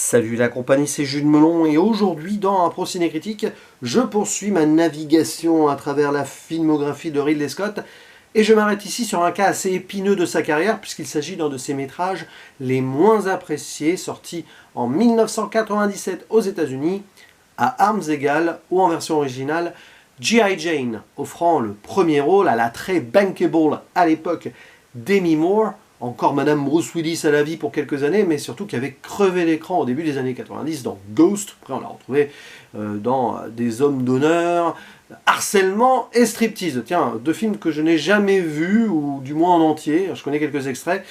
Salut la compagnie, c'est Jules Melon et aujourd'hui dans un Pro-Ciné Critique, je poursuis ma navigation à travers la filmographie de Ridley Scott et je m'arrête ici sur un cas assez épineux de sa carrière puisqu'il s'agit d'un de ses métrages les moins appréciés, sorti en 1997 aux États-Unis, à armes égales ou en version originale, G.I. Jane, offrant le premier rôle à la très bankable à l'époque Demi Moore, encore Madame Bruce Willis à la vie pour quelques années, mais surtout qui avait crevé l'écran au début des années 90 dans Ghost. Après, on l'a retrouvé dans Des Hommes d'honneur, Harcèlement et Striptease. Tiens, deux films que je n'ai jamais vus, ou du moins en entier. Je connais quelques extraits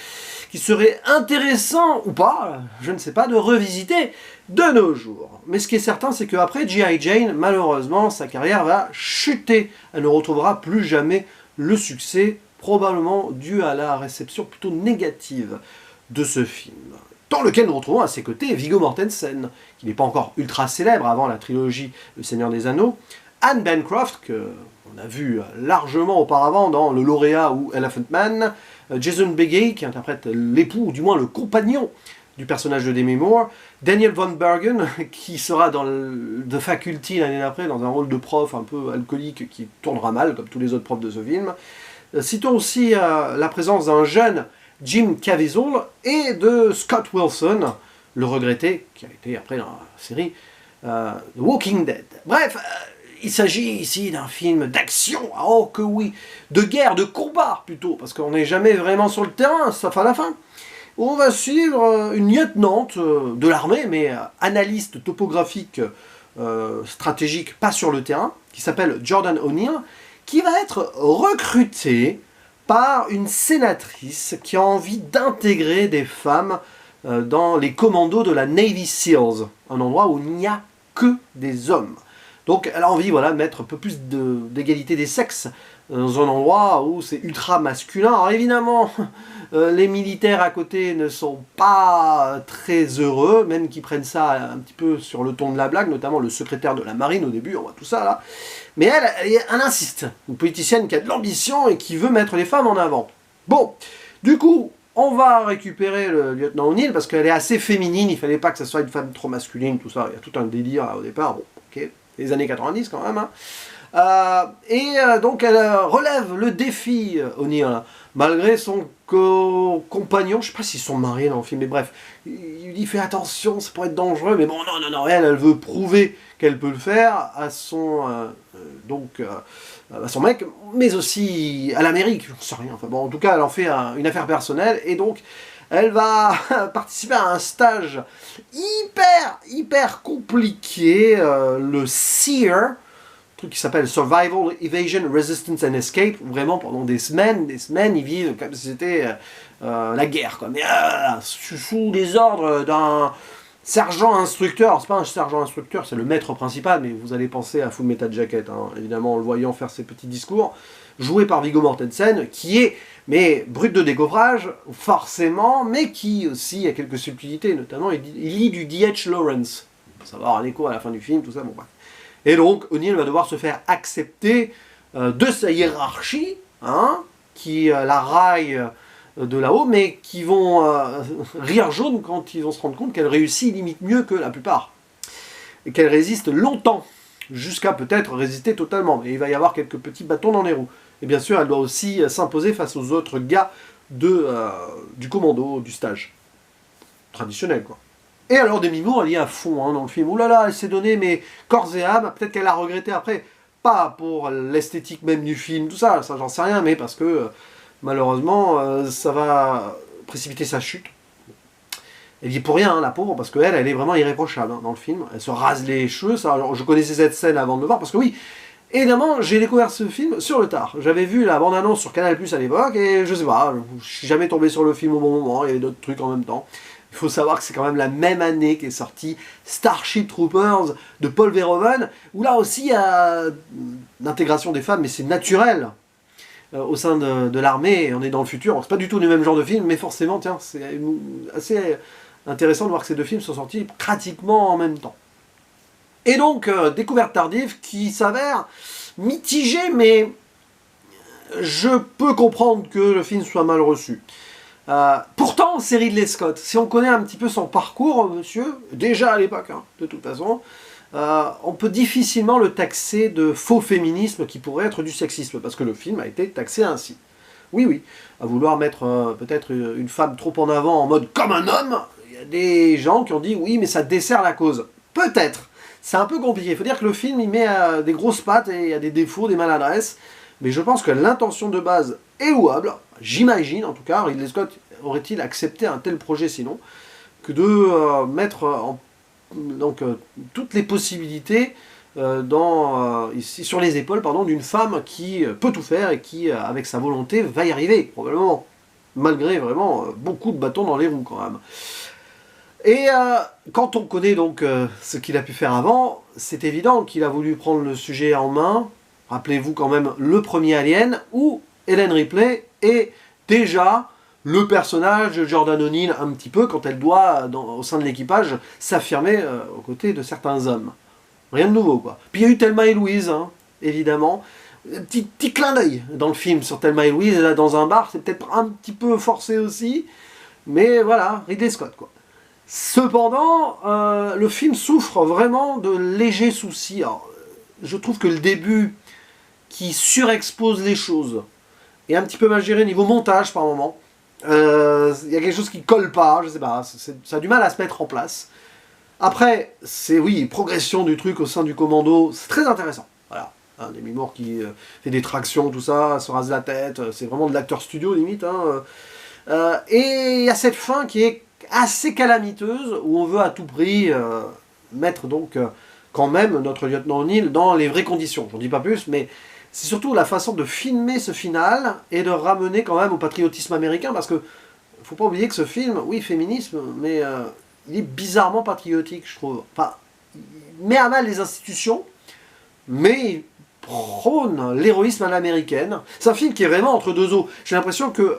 qui seraient intéressants ou pas, je ne sais pas, de revisiter de nos jours. Mais ce qui est certain, c'est qu'après G.I. Jane, malheureusement, sa carrière va chuter. Elle ne retrouvera plus jamais le succès, probablement dû à la réception plutôt négative de ce film, dans lequel nous retrouvons à ses côtés Viggo Mortensen, qui n'est pas encore ultra célèbre avant la trilogie Le Seigneur des Anneaux, Anne Bancroft, qu'on a vu largement auparavant dans Le Lauréat ou Elephant Man, Jason Beghe, qui interprète l'époux, ou du moins le compagnon du personnage de Demi Moore, Daniel Von Bergen, qui sera dans The Faculty l'année d'après, dans un rôle de prof un peu alcoolique qui tournera mal, comme tous les autres profs de ce film. Citons aussi la présence d'un jeune Jim Caviezel et de Scott Wilson, le regretté, qui a été après dans la série The Walking Dead. Bref, il s'agit ici d'un film d'action, oh que oui, de guerre, de combat plutôt, parce qu'on n'est jamais vraiment sur le terrain, sauf à la fin. On va suivre une lieutenante de l'armée, mais analyste topographique stratégique, pas sur le terrain, qui s'appelle Jordan O'Neill, qui va être recrutée par une sénatrice qui a envie d'intégrer des femmes dans les commandos de la Navy Seals, un endroit où il n'y a que des hommes. Donc elle a envie, voilà, de mettre un peu plus d'égalité des sexes dans un endroit où c'est ultra masculin. Alors évidemment, les militaires à côté ne sont pas très heureux, même qu'ils prennent ça un petit peu sur le ton de la blague, notamment le secrétaire de la marine au début, on voit tout ça là. Mais elle insiste, une politicienne qui a de l'ambition et qui veut mettre les femmes en avant. Bon, du coup, on va récupérer le lieutenant O'Neill parce qu'elle est assez féminine, il fallait pas que ce soit une femme trop masculine, tout ça, il y a tout un délire là, au départ, bon, ok, les années 90 quand même, hein. Donc elle relève le défi, O'Neill, malgré son compagnon, je sais pas s'ils sont mariés dans le film, mais bref, il dit fais attention, ça pourrait être dangereux, mais bon, non, elle veut prouver qu'elle peut le faire à son, à son mec, mais aussi à l'Amérique, je ne sais rien, enfin bon, en tout cas, elle en fait une affaire personnelle, et donc, elle va participer à un stage hyper compliqué, le SEER, truc qui s'appelle Survival, Evasion, Resistance and Escape. Vraiment, pendant des semaines, ils vivent comme si c'était la guerre, quoi. Mais sous les ordres d'un sergent instructeur. Alors, c'est pas un sergent instructeur, c'est le maître principal, mais vous allez penser à Full Metal Jacket, hein, évidemment, en le voyant faire ses petits discours, joué par Viggo Mortensen, qui est, mais brut de décoffrage, forcément, mais qui aussi a quelques subtilités, notamment, il lit du D.H. Lawrence. Ça va avoir un écho à la fin du film, tout ça, bon, bref. Et donc, O'Neill va devoir se faire accepter de sa hiérarchie, hein, qui la raille de là-haut, mais qui vont rire jaune quand ils vont se rendre compte qu'elle réussit limite mieux que la plupart. Et qu'elle résiste longtemps, jusqu'à peut-être résister totalement. Et il va y avoir quelques petits bâtons dans les roues. Et bien sûr, elle doit aussi s'imposer face aux autres gars du commando, du stage. Traditionnel, quoi. Et alors Demi Moore, elle y est à fond hein, dans le film. Ouh là là, elle s'est donnée mais corps et âme. Peut-être qu'elle a regretté après. Pas pour l'esthétique même du film, tout ça j'en sais rien, mais parce que malheureusement, ça va précipiter sa chute. Elle y est pour rien, hein, la pauvre, parce qu'elle est vraiment irréprochable hein, dans le film. Elle se rase les cheveux. Ça, alors, je connaissais cette scène avant de le voir, parce que oui, évidemment, j'ai découvert ce film sur le tard. J'avais vu la bande-annonce sur Canal+ à l'époque, et je sais pas, je suis jamais tombé sur le film au bon moment, il y avait d'autres trucs en même temps. Il faut savoir que c'est quand même la même année qu'est sorti Starship Troopers de Paul Verhoeven, où là aussi il y a l'intégration des femmes, mais c'est naturel au sein de l'armée, on est dans le futur. C'est pas du tout le même genre de film, mais forcément, tiens, c'est assez intéressant de voir que ces deux films sont sortis pratiquement en même temps. Et donc, découverte tardive qui s'avère mitigée, mais je peux comprendre que le film soit mal reçu. Pourtant, c'est Ridley Scott. Si on connaît un petit peu son parcours, monsieur, déjà à l'époque, hein, de toute façon, on peut difficilement le taxer de faux féminisme qui pourrait être du sexisme, parce que le film a été taxé ainsi. Oui, oui, à vouloir mettre peut-être une femme trop en avant en mode comme un homme, il y a des gens qui ont dit oui, mais ça dessert la cause. Peut-être. C'est un peu compliqué. Il faut dire que le film, il met des grosses pattes et il y a des défauts, des maladresses. Mais je pense que l'intention de base est louable. J'imagine, en tout cas, Ridley Scott aurait-il accepté un tel projet sinon, que de mettre toutes les possibilités ici, sur les épaules d'une femme qui peut tout faire et qui, avec sa volonté, va y arriver, probablement. Malgré vraiment beaucoup de bâtons dans les roues, quand même. Et quand on connaît donc ce qu'il a pu faire avant, c'est évident qu'il a voulu prendre le sujet en main. Rappelez-vous quand même le premier Alien, où Ellen Ripley est déjà le personnage de Jordan O'Neill un petit peu, quand elle doit, au sein de l'équipage, s'affirmer aux côtés de certains hommes. Rien de nouveau, quoi. Puis il y a eu Thelma et Louise, hein, évidemment. Un petit clin d'œil dans le film sur Thelma et Louise, là, dans un bar, c'est peut-être un petit peu forcé aussi, mais voilà, Ridley Scott, quoi. Cependant, le film souffre vraiment de légers soucis. Alors, je trouve que le début, qui surexpose les choses, est un petit peu mal géré niveau montage par moment. Il y a quelque chose qui colle pas, je sais pas, ça a du mal à se mettre en place. Après, c'est oui, progression du truc au sein du commando, c'est très intéressant. Voilà, hein, Demi Moore qui fait des tractions, tout ça, se rase la tête, c'est vraiment de l'acteur studio limite. Hein. Et il y a cette fin qui est assez calamiteuse, où on veut à tout prix mettre donc quand même notre lieutenant O'Neill dans les vraies conditions. J'en dis pas plus, mais c'est surtout la façon de filmer ce final et de ramener quand même au patriotisme américain, parce que faut pas oublier que ce film, oui, féminisme, mais il est bizarrement patriotique, je trouve. Enfin, il met à mal les institutions, mais il prône l'héroïsme à l'américaine. C'est un film qui est vraiment entre deux eaux. J'ai l'impression que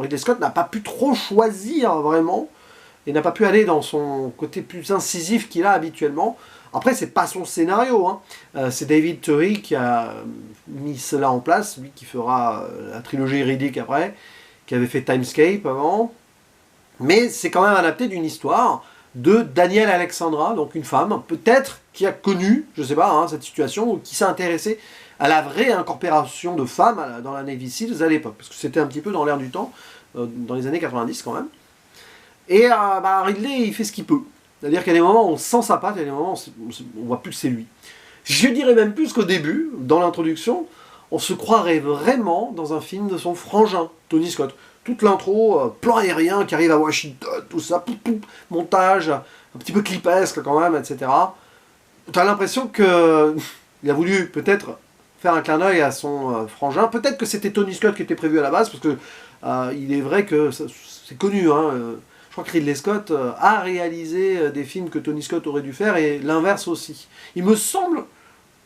Ridley Scott n'a pas pu trop choisir vraiment, et n'a pas pu aller dans son côté plus incisif qu'il a habituellement. Après, c'est pas son scénario, hein. C'est David Turry qui a mis cela en place, lui qui fera la trilogie Riddick après, qui avait fait Timescape avant. Mais c'est quand même adapté d'une histoire de Danielle Alexandra, donc une femme, peut-être qui a connu, je sais pas, hein, cette situation, ou qui s'est intéressée à la vraie incorporation de femmes dans la Navy Seals à l'époque, parce que c'était un petit peu dans l'air du temps, dans les années 90 quand même. Et Ridley, il fait ce qu'il peut. C'est-à-dire qu'il y a des moments où on sent sa patte, il y a des moments où on voit plus que c'est lui. Je dirais même plus qu'au début, dans l'introduction, on se croirait vraiment dans un film de son frangin, Tony Scott. Toute l'intro, plan aérien qui arrive à Washington, tout ça, montage, un petit peu clipesque quand même, etc. T'as l'impression que il a voulu peut-être faire un clin d'œil à son frangin. Peut-être que c'était Tony Scott qui était prévu à la base, parce que il est vrai que c'est connu, hein. Je crois que Ridley Scott a réalisé des films que Tony Scott aurait dû faire, et l'inverse aussi. Il me semble,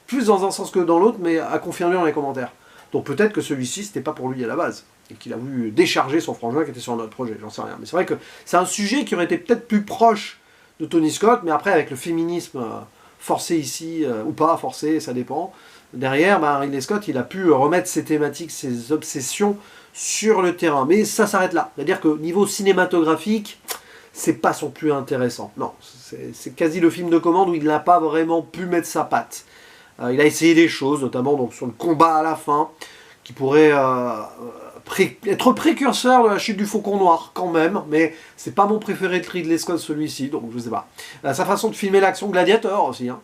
plus dans un sens que dans l'autre, mais à confirmer dans les commentaires. Donc peut-être que celui-ci, c'était pas pour lui à la base, et qu'il a voulu décharger son frangin qui était sur notre projet, j'en sais rien. Mais c'est vrai que c'est un sujet qui aurait été peut-être plus proche de Tony Scott, mais après avec le féminisme forcé ici, ou pas forcé, ça dépend. Derrière, Ridley Scott, il a pu remettre ses thématiques, ses obsessions sur le terrain. Mais ça s'arrête là. C'est-à-dire que niveau cinématographique, c'est pas son plus intéressant. Non, c'est quasi le film de commande où il n'a pas vraiment pu mettre sa patte. Il a essayé des choses, notamment donc, sur le combat à la fin, qui pourrait être précurseur de la chute du Faucon Noir, quand même, mais c'est pas mon préféré de Ridley Scott, celui-ci, donc je sais pas. Sa façon de filmer l'action, Gladiator aussi, hein.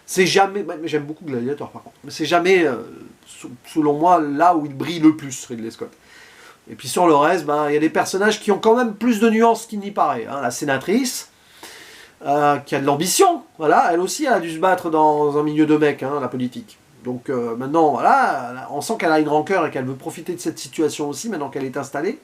C'est jamais, mais j'aime beaucoup Gladiator par contre, mais c'est jamais, selon moi, là où il brille le plus, Ridley Scott. Et puis sur le reste, il y a des personnages qui ont quand même plus de nuances qu'il n'y paraît. Hein. La sénatrice, qui a de l'ambition, voilà, elle aussi elle a dû se battre dans un milieu de mecs, hein, la politique. Donc maintenant, voilà, on sent qu'elle a une rancœur et qu'elle veut profiter de cette situation aussi, maintenant qu'elle est installée.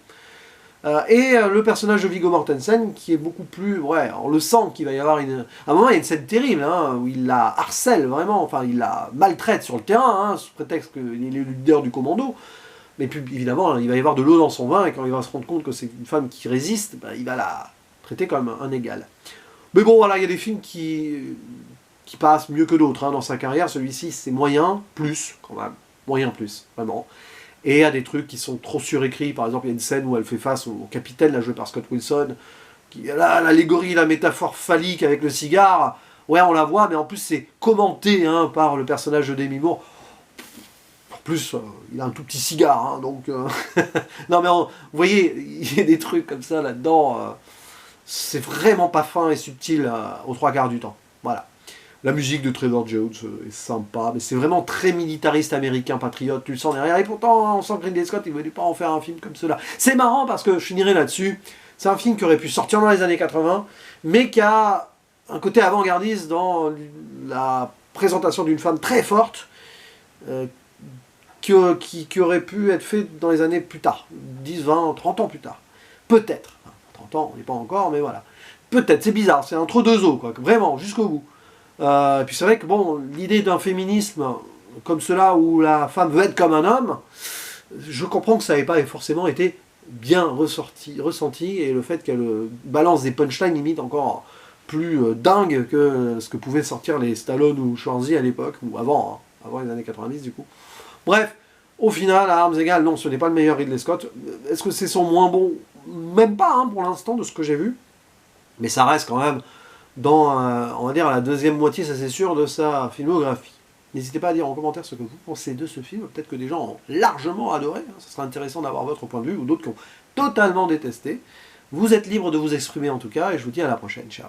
Et le personnage de Viggo Mortensen, qui est beaucoup plus... Ouais, on le sent qu'il va y avoir une... À un moment, il y a une scène terrible, hein, où il la harcèle vraiment, enfin, il la maltraite sur le terrain, hein, sous prétexte qu'il est le leader du commando. Mais puis, évidemment, il va y avoir de l'eau dans son vin, et quand il va se rendre compte que c'est une femme qui résiste, il va la traiter comme un égal. Mais bon, voilà, il y a des films qui passent mieux que d'autres hein, dans sa carrière. Celui-ci, c'est moyen, plus, quand même. Moyen plus, vraiment. Et il y a des trucs qui sont trop surécrits. Par exemple, il y a une scène où elle fait face au capitaine, là, joué par Scott Wilson, qui là, l'allégorie, la métaphore phallique avec le cigare. Ouais, on la voit, mais en plus, c'est commenté hein, par le personnage de Demi Moore. En plus, il a un tout petit cigare, hein, donc... non, mais vous voyez, il y a des trucs comme ça là-dedans. C'est vraiment pas fin et subtil aux trois quarts du temps. Voilà. La musique de Trevor Jones est sympa, mais c'est vraiment très militariste américain, patriote, tu le sens derrière. Et pourtant, on sent que Ridley Scott, il ne voulait pas en faire un film comme cela. C'est marrant parce que je finirai là-dessus. C'est un film qui aurait pu sortir dans les années 80, mais qui a un côté avant-gardiste dans la présentation d'une femme très forte, qui aurait pu être fait dans les années plus tard, 10, 20, 30 ans plus tard. Peut-être. 30 ans, on n'est pas encore, mais voilà. Peut-être, c'est bizarre, c'est entre deux eaux, quoi, vraiment, jusqu'au bout. Et puis c'est vrai que bon, l'idée d'un féminisme comme cela où la femme veut être comme un homme, je comprends que ça n'avait pas forcément été bien ressenti et le fait qu'elle balance des punchlines limite encore plus dingues que ce que pouvaient sortir les Stallone ou Schwarzy à l'époque, ou avant, hein, avant les années 90 du coup. Bref, au final, à armes égales, non, ce n'est pas le meilleur Ridley Scott. Est-ce que c'est son moins bon? Même pas hein, pour l'instant de ce que j'ai vu, mais ça reste quand même dans, on va dire, la deuxième moitié, ça c'est sûr, de sa filmographie. N'hésitez pas à dire en commentaire ce que vous pensez de ce film. Peut-être que des gens ont largement adoré. Hein. Ce sera intéressant d'avoir votre point de vue, ou d'autres qui ont totalement détesté. Vous êtes libre de vous exprimer en tout cas, et je vous dis à la prochaine. Ciao.